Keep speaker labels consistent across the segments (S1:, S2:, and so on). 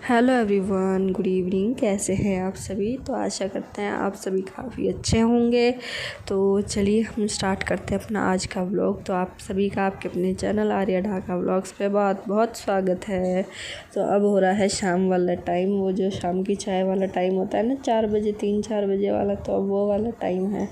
S1: Hello everyone, good evening. कैसे हैं आप सभी? तो आशा करते हैं आप सभी काफ़ी अच्छे होंगे। तो चलिए हम स्टार्ट करते हैं अपना आज का व्लॉग। तो आप सभी का आपके अपने चैनल आर्या ढाका व्लॉग्स पे बहुत बहुत स्वागत है। तो अब हो रहा है शाम वाला टाइम, वो जो शाम की चाय वाला टाइम होता है ना, 4 बजे 3-4 बजे वाला, तो अब वो वाला टाइम है।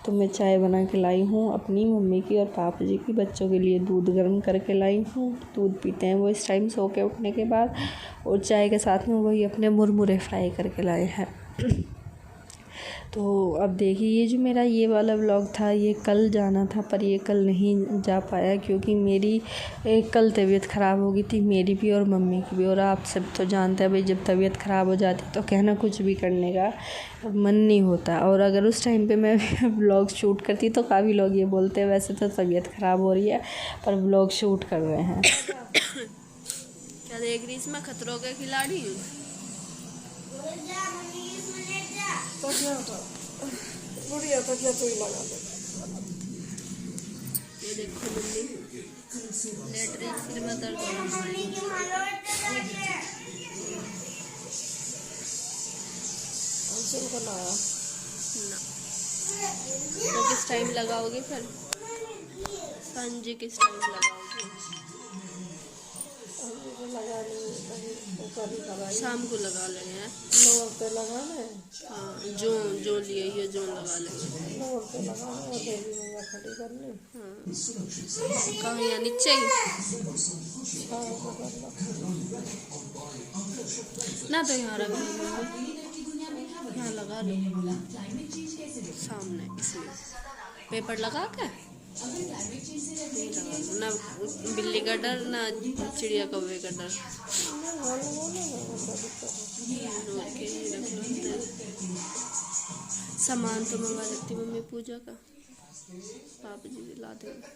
S1: तो मैं चाय बना के लाई हूँ अपनी मम्मी की और पापा जी की, बच्चों के लिए दूध गर्म करके लाई हूँ। दूध पीते हैं वो इस टाइम सो के उठने के बाद, और चाय के साथ में वही अपने मुरमुरे फ्राई करके लाए हैं। तो अब देखिए, ये जो मेरा ये वाला व्लॉग था ये कल जाना था, पर ये कल नहीं जा पाया क्योंकि मेरी कल तबीयत ख़राब हो गई थी, मेरी भी और मम्मी की भी। और आप सब तो जानते हैं भाई, जब तबीयत ख़राब हो जाती है तो कहना कुछ भी करने का मन नहीं होता। और अगर उस टाइम पे मैं व्लॉग शूट करती तो काफ़ी लोग ये बोलते हैं वैसे तो तबीयत ख़राब हो रही है पर व्लॉग शूट कर रहे हैं।
S2: क्या देख रही इसमें खतरों के खिलाड़ी? ये देखो मम्मी लेट रही, सिर में दर्द हो रहा ना। तो किस टाइम लगाओगे फिर? सांझे किस टाइम लगाओगे? शाम को लगा लेंगे। हाँ, जो लिए ये जो लगा लेंगे। हाँ, कहाँ यहाँ नीचे ही ना, तो यहाँ रख लो, यहाँ लगा लो सामने, इसमें पेपर लगा के ना। बिल्ली का डर ना चिड़िया कौवे का डर। सामान तो मंगा लेती मम्मी पूजा का, पापा जी दिला देंगे।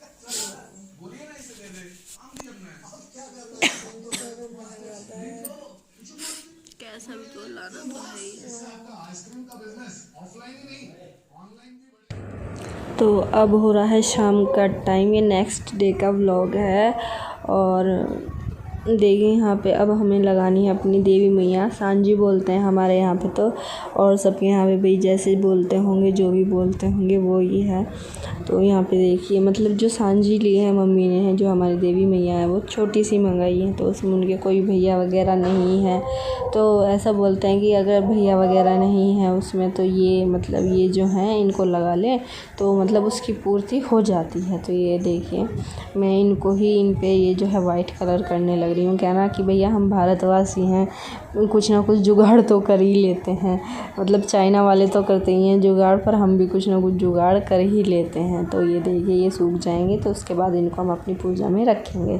S2: कैसा भी तो लाना तो है ही।
S1: तो अब हो रहा है शाम का टाइम, ये नेक्स्ट डे का व्लॉग है। और देखिए यहाँ पे अब हमें लगानी है अपनी देवी मैया, सांझी बोलते हैं हमारे यहाँ पे तो, और सबके यहाँ पे भाई जैसे बोलते होंगे, जो भी बोलते होंगे वो ही है। तो यहाँ पे देखिए, मतलब जो सांझी ली है मम्मी ने, है जो हमारी देवी मैया है वो छोटी सी मंगाई है, तो उसमें उनके कोई भैया वगैरह नहीं है। तो ऐसा बोलते हैं कि अगर भैया वगैरह नहीं है उसमें तो ये मतलब ये जो हैं इनको लगा ले तो मतलब उसकी पूर्ति हो जाती है। तो ये देखिए, मैं इनको ही इन पे ये जो है वाइट कलर करने लग रही हूँ। कहना कि भैया हम भारतवासी हैं, कुछ ना कुछ जुगाड़ तो कर ही लेते हैं। मतलब चाइना वाले तो करते ही हैं जुगाड़, पर हम भी कुछ ना कुछ जुगाड़ कर ही लेते हैं। तो ये देखिए, ये सूख जाएंगे तो उसके बाद इनको हम अपनी पूजा में रखेंगे।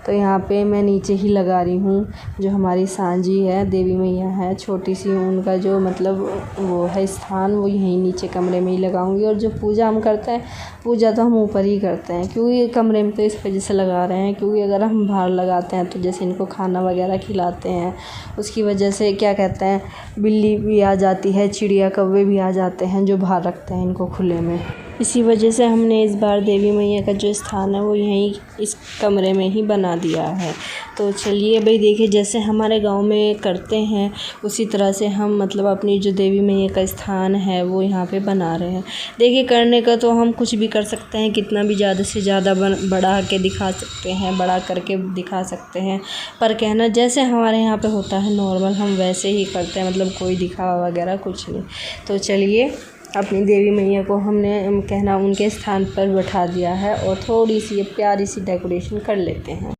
S1: तो यहाँ पे मैं नीचे ही लगा रही हूँ, जो हमारी सांझी है देवी मैया है छोटी सी, उनका जो मतलब वो है स्थान, वो यहीं नीचे कमरे में ही लगाऊंगी। और जो पूजा हम करते हैं, पूजा तो हम ऊपर ही करते हैं, क्योंकि कमरे में तो इस वजह से लगा रहे हैं क्योंकि अगर हम बाहर लगाते हैं तो जैसे इनको खाना वगैरह खिलाते हैं, उसकी वजह से क्या कहते हैं, बिल्ली भी आ जाती है, चिड़िया कौवे भी आ जाते हैं जो बाहर रखते हैं इनको खुले में। इसी वजह से हमने इस बार देवी मैया का जो स्थान है वो यहीं इस कमरे में ही बना दिया है। तो चलिए भाई, देखिए जैसे हमारे गांव में करते हैं उसी तरह से हम मतलब अपनी जो देवी मैया का स्थान है वो यहाँ पे बना रहे हैं। देखिए, करने का तो हम कुछ भी कर सकते हैं, कितना भी ज़्यादा से ज़्यादा बढ़ा के दिखा सकते हैं, बड़ा करके दिखा सकते हैं, पर कहना जैसे हमारे यहाँ पे होता है नॉर्मल, हम वैसे ही करते हैं, मतलब कोई दिखावा वगैरह कुछ नहीं। तो चलिए, अपनी देवी मैया को हमने कहना उनके स्थान पर बैठा दिया है और थोड़ी सी प्यारी सी डेकोरेशन कर लेते हैं।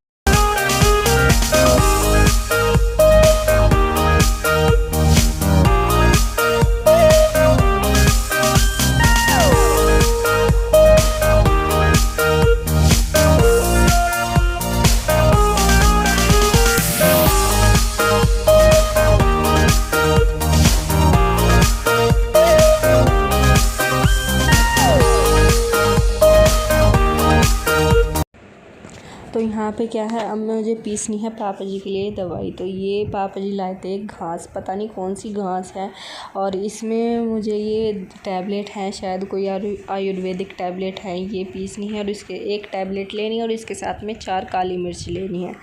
S1: तो यहाँ पे क्या है, अब मुझे पीसनी है पापा जी के लिए दवाई। तो ये पापा जी लाए थे घास, पता नहीं कौन सी घास है, और इसमें मुझे ये टैबलेट है, शायद कोई आयुर्वेदिक टैबलेट है, ये पीसनी है और इसके एक टैबलेट लेनी है और इसके साथ में 4 काली मिर्च लेनी है।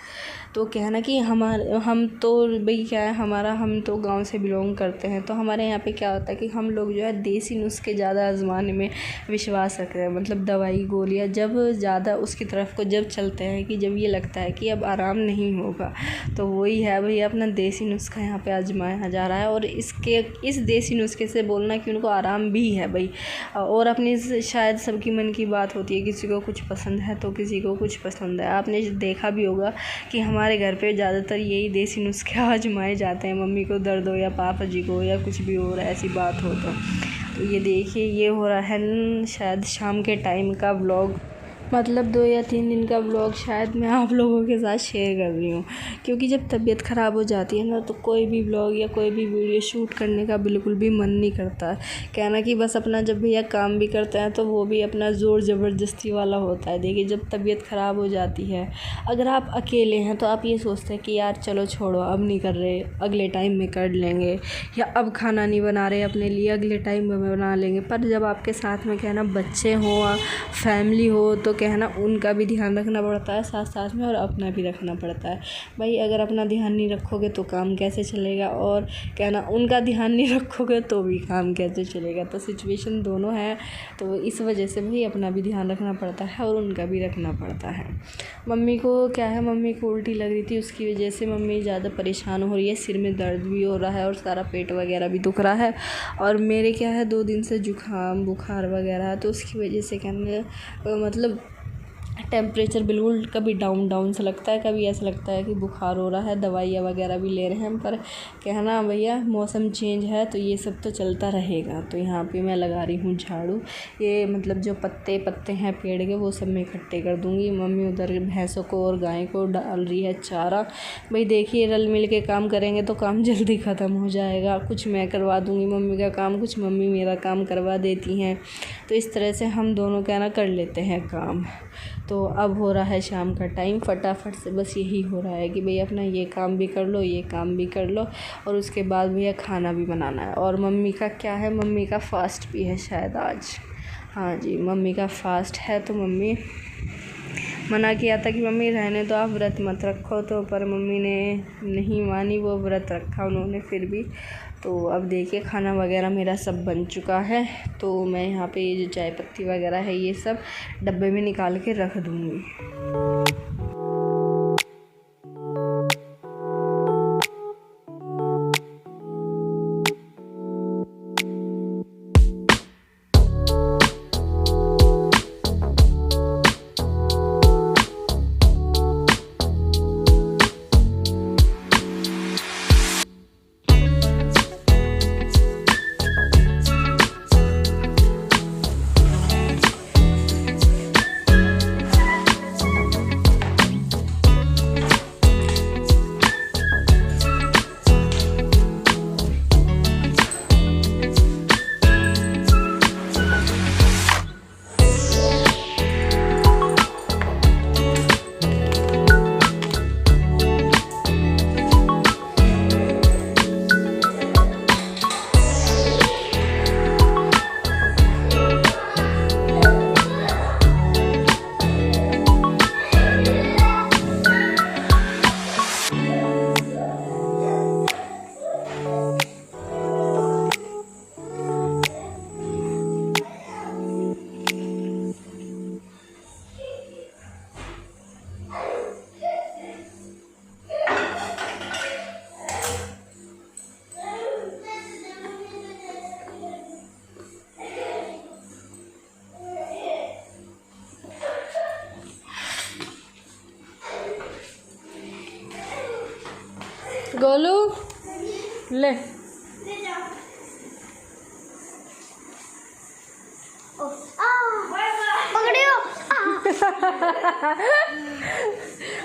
S1: तो क्या है ना कि हम तो भाई क्या है हमारा, हम तो गांव से बिलोंग करते हैं, तो हमारे यहाँ पे क्या होता है कि हम लोग जो है देसी नुस्खे ज़्यादा आजमाने में विश्वास रखते हैं। मतलब दवाई गोलियाँ जब ज़्यादा उसकी तरफ को जब चलते हैं कि जब ये लगता है कि अब आराम नहीं होगा, तो वही है भाई अपना देसी नुस्खा यहाँ पे आजमाया जा रहा है। और इस देसी नुस्खे से बोलना कि उनको आराम भी है भाई। और अपनी शायद सबकी मन की बात होती है, किसी को कुछ पसंद है तो किसी को कुछ पसंद है। आपने देखा भी होगा कि हमारे घर पे ज़्यादातर यही देसी नुस्खे आजमाए जाते हैं। मम्मी को दर्द हो या पापा जी को या कुछ भी हो रहा है ऐसी बात हो तो ये देखिए ये हो रहा है शायद शाम के टाइम का व्लॉग, मतलब 2 या 3 दिन का व्लॉग शायद मैं आप लोगों के साथ शेयर कर रही हूँ। क्योंकि जब तबीयत ख़राब हो जाती है ना तो कोई भी व्लॉग या कोई भी वीडियो शूट करने का बिल्कुल भी मन नहीं करता है। कहना कि बस अपना जब भैया काम भी करते हैं तो वो भी अपना ज़ोर ज़बरदस्ती वाला होता है। देखिए जब तबीयत ख़राब हो जाती है, अगर आप अकेले हैं तो आप ये सोचते हैं कि यार चलो छोड़ो अब नहीं कर रहे, अगले टाइम में कर लेंगे, या अब खाना नहीं बना रहे अपने लिए, अगले टाइम में बना लेंगे। पर जब आपके साथ में कहना बच्चे हों, फैमिली हो, तो कहना उनका भी ध्यान रखना पड़ता है साथ साथ में, और अपना भी रखना पड़ता है भाई। अगर अपना ध्यान नहीं रखोगे तो काम कैसे चलेगा, और कहना उनका ध्यान नहीं रखोगे तो भी काम कैसे चलेगा। तो सिचुएशन दोनों है, तो इस वजह से भाई अपना भी ध्यान रखना पड़ता है और उनका भी रखना पड़ता है। मम्मी को क्या है, मम्मी को उल्टी लग रही थी, उसकी वजह से मम्मी ज़्यादा परेशान हो रही है, सिर में दर्द भी हो रहा है और सारा पेट वगैरह भी दुख रहा है। और मेरे क्या है 2 दिन से जुकाम बुखार वगैरह है, तो उसकी वजह से कहने मतलब टेम्परेचर बिल्कुल कभी डाउन सा लगता है, कभी ऐसा लगता है कि बुखार हो रहा है। दवाइयाँ वगैरह भी ले रहे हैं, पर कहना भैया मौसम चेंज है तो ये सब तो चलता रहेगा। तो यहाँ पे मैं लगा रही हूँ झाड़ू, ये मतलब जो पत्ते हैं पेड़ के वो सब मैं इकट्ठे कर दूँगी। मम्मी उधर भैंसों को और गाय को डाल रही है चारा। भाई देखिए रल मिल के काम करेंगे तो काम जल्दी ख़त्म हो जाएगा। कुछ मैं करवा दूँगी मम्मी का काम, कुछ मम्मी मेरा काम करवा देती हैं, तो इस तरह से हम दोनों कहना कर लेते हैं काम। तो अब हो रहा है शाम का टाइम, फटाफट से बस यही हो रहा है कि भैया अपना ये काम भी कर लो, ये काम भी कर लो, और उसके बाद भैया खाना भी बनाना है। और मम्मी का क्या है, मम्मी का फ़ास्ट भी है शायद आज। हाँ जी मम्मी का फ़ास्ट है, तो मम्मी मना किया था कि मम्मी रहने दो आप व्रत मत रखो, तो पर मम्मी ने नहीं मानी, वो व्रत रखा उन्होंने फिर भी। तो अब देखिए खाना वगैरह मेरा सब बन चुका है, तो मैं यहाँ पे ये जो चाय पत्ती वगैरह है ये सब डब्बे में निकाल के रख दूँगी। गोलू ले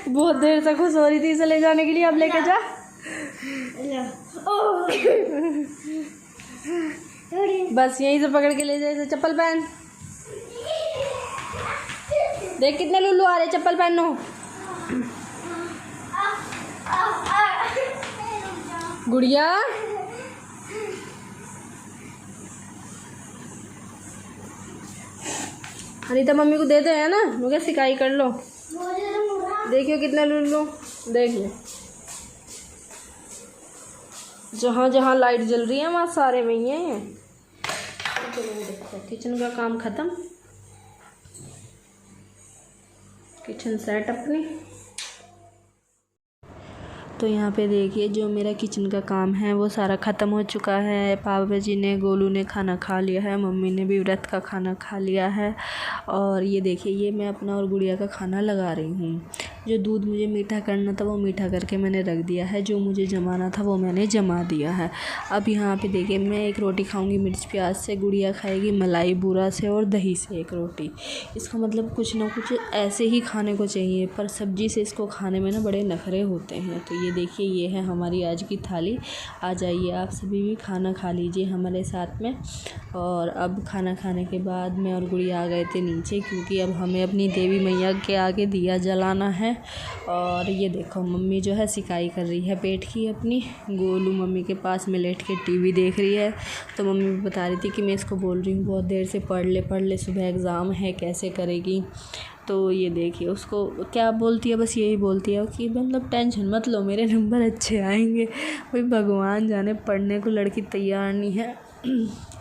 S1: बहुत देर तक खुश हो रही थी इसे ले जाने के लिए, अब लेके जा। बस यहीं से पकड़ के ले जाए। चप्पल पहन, देख कितने लुल्लू आ रहे, चप्पल पहनो। गुड़िया अनिता मम्मी को देते हैं ना, मुझे सिकाई कर लो। देखियो कितना लुल्लू देख ले, जहाँ जहाँ लाइट जल रही है वहाँ सारे वही हैं। चलो देखो, किचन का काम ख़त्म, किचन सेट अपनी। तो यहाँ पे देखिए जो मेरा किचन का काम है वो सारा ख़त्म हो चुका है। पापा जी ने, गोलू ने खाना खा लिया है, मम्मी ने भी व्रत का खाना खा लिया है। और ये देखिए ये मैं अपना और गुड़िया का खाना लगा रही हूँ। जो दूध मुझे मीठा करना था वो मीठा करके मैंने रख दिया है, जो मुझे जमाना था वो मैंने जमा दिया है। अब यहाँ पे देखिए मैं एक रोटी खाऊँगी मिर्च प्याज से, गुड़िया खाएगी मलाई बूरा से और दही से एक रोटी। इसका मतलब कुछ ना कुछ ऐसे ही खाने को चाहिए, पर सब्ज़ी से इसको खाने में ना बड़े नखरे होते हैं। तो ये देखिए ये है हमारी आज की थाली। आ जाइए आप सभी भी खाना खा लीजिए हमारे साथ में। और अब खाना खाने के बाद मैं और गुड़िया आ गए थे नीचे, क्योंकि अब हमें अपनी देवी मैया के आगे दिया जलाना है। और ये देखो मम्मी जो है सिकाई कर रही है पेट की अपनी। गोलू मम्मी के पास में लेट के टीवी देख रही है। तो मम्मी भी बता रही थी कि मैं इसको बोल रही हूँ बहुत देर से पढ़ ले, सुबह एग्ज़ाम है, कैसे करेगी। तो ये देखिए उसको क्या बोलती है, बस यही बोलती है कि मतलब टेंशन मत लो, मेरे नंबर अच्छे आएंगे। भाई भगवान जाने, पढ़ने को लड़की तैयार नहीं है।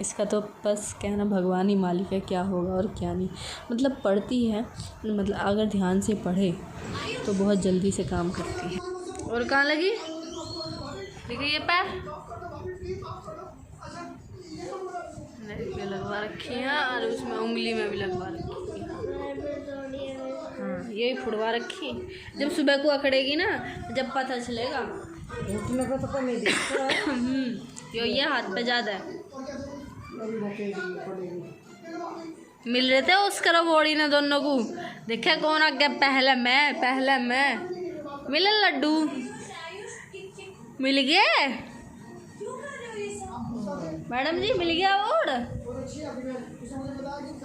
S1: इसका तो बस कहना भगवान ही मालिक है क्या होगा और क्या नहीं। मतलब पढ़ती है, मतलब अगर ध्यान से पढ़े तो बहुत जल्दी से काम करती है। और कहाँ लगी देखिए ये पैर पे लगवा रखी है, और उसमें उंगली में भी लगवा रखी है। हाँ यही फुड़वा रखी, जब सुबह को अकड़ेगी ना जब पता चलेगा। ये हाथ पे ज़्यादा है, मिल रहे थे उस करो बॉडी ने दोनों को। देखे कौन आ गया, पहले मैं मिले लड्डू मिल गए मैडम जी, मिल गया और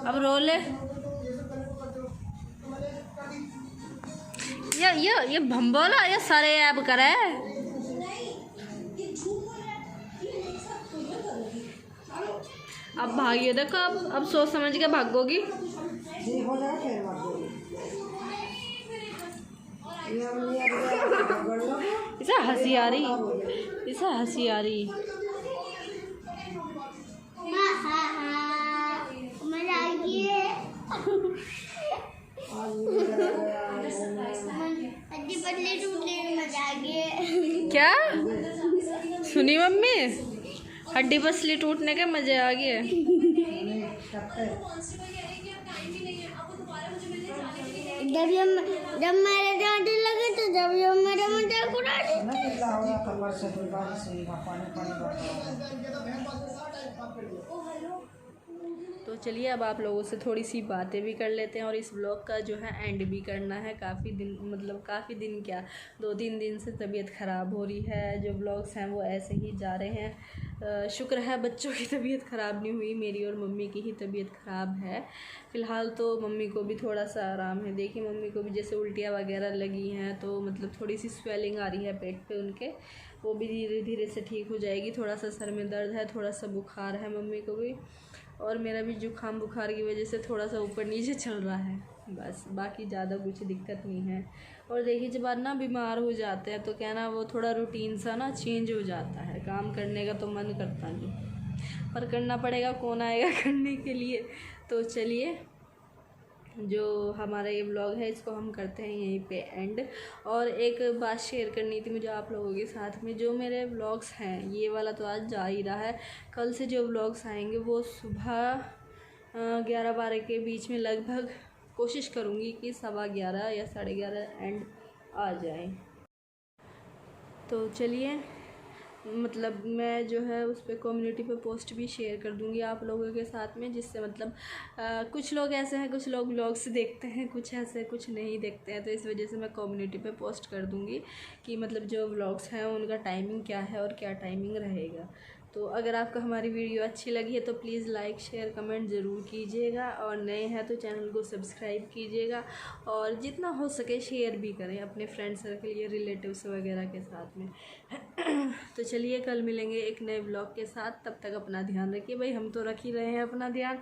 S1: अब रोले। ये भम्बोला ये सारे ऐप करे। अब भागिए देखो, अब सोच समझ के भागोगी। इसे हंसी आ रही, इसे हंसी आ रही। क्या सुनी मम्मी, हड्डी पसली टूटने के मजे आ गए। जब मेरे डांटे लगे तो जब मेरा मजाक उड़ा तो चलिए अब आप लोगों से थोड़ी सी बातें भी कर लेते हैं और इस ब्लॉग का जो है एंड भी करना है। काफ़ी दिन क्या 2-3 दिन से तबीयत ख़राब हो रही है, जो ब्लॉग्स हैं वो ऐसे ही जा रहे हैं। शुक्र है बच्चों की तबीयत ख़राब नहीं हुई, मेरी और मम्मी की ही तबीयत ख़राब है फ़िलहाल। तो मम्मी को भी थोड़ा सा आराम है। देखिए मम्मी को भी जैसे उल्टियाँ वगैरह लगी हैं, तो मतलब थोड़ी सी स्वेलिंग आ रही है पेट पे उनके, वो भी धीरे धीरे से ठीक हो जाएगी। थोड़ा सा सर में दर्द है, थोड़ा सा बुखार है मम्मी को भी, और मेरा भी जुकाम बुखार की वजह से थोड़ा सा ऊपर नीचे चल रहा है बस, बाकी ज़्यादा कुछ दिक्कत नहीं है। और देखिए जब बाद ना बीमार हो जाते हैं तो क्या ना वो थोड़ा रूटीन सा ना चेंज हो जाता है, काम करने का तो मन करता नहीं, पर करना पड़ेगा, कौन आएगा करने के लिए। तो चलिए जो हमारा ये व्लॉग है इसको हम करते हैं यहीं पे एंड। और एक बात शेयर करनी थी मुझे आप लोगों के साथ में, जो मेरे व्लॉग्स हैं ये वाला तो आज जा ही रहा है, कल से जो व्लॉग्स आएंगे वो सुबह 11-12 के बीच में लगभग कोशिश करूँगी कि 11:15 या 11:30 एंड आ जाए। तो चलिए मतलब मैं जो है उस पर कम्युनिटी पे पोस्ट भी शेयर कर दूँगी आप लोगों के साथ में, जिससे मतलब कुछ लोग ऐसे हैं, कुछ लोग व्लॉग्स देखते हैं, कुछ ऐसे कुछ नहीं देखते हैं, तो इस वजह से मैं कम्युनिटी पे पोस्ट कर दूँगी कि मतलब जो व्लॉग्स हैं उनका टाइमिंग क्या है और क्या टाइमिंग रहेगा। तो अगर आपको हमारी वीडियो अच्छी लगी है तो प्लीज़ लाइक शेयर कमेंट ज़रूर कीजिएगा, और नए हैं तो चैनल को सब्सक्राइब कीजिएगा, और जितना हो सके शेयर भी करें अपने फ्रेंड सर्कल या रिलेटिव्स वगैरह के साथ में। तो चलिए कल मिलेंगे एक नए ब्लॉग के साथ, तब तक अपना ध्यान रखिए भाई, हम तो रख ही रहे हैं अपना ध्यान।